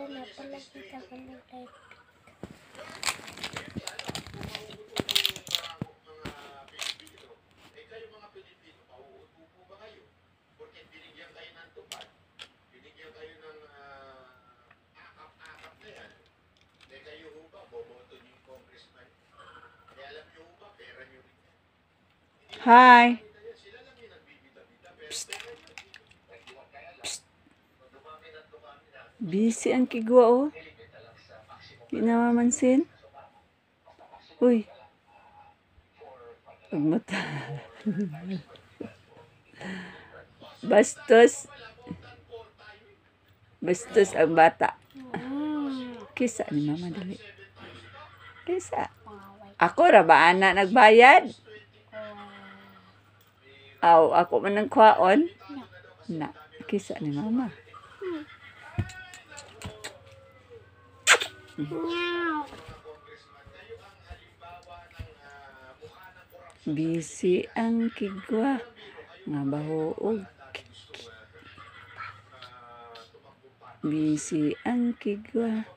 na pala kita ko ng type. Hi. Psst. Psst. Busy ang kigwa, oh. Di namamansin. Uy. Pagmata. Bastos. Bastos ang bata. Kisa ni mama dali. Kisa. Ako ra ba ana nagbayad? Aw, ako man nang kwaon. Na, kisa ni mama. Busy ang kigwa. Nga bahuog. Busy ang kigwa.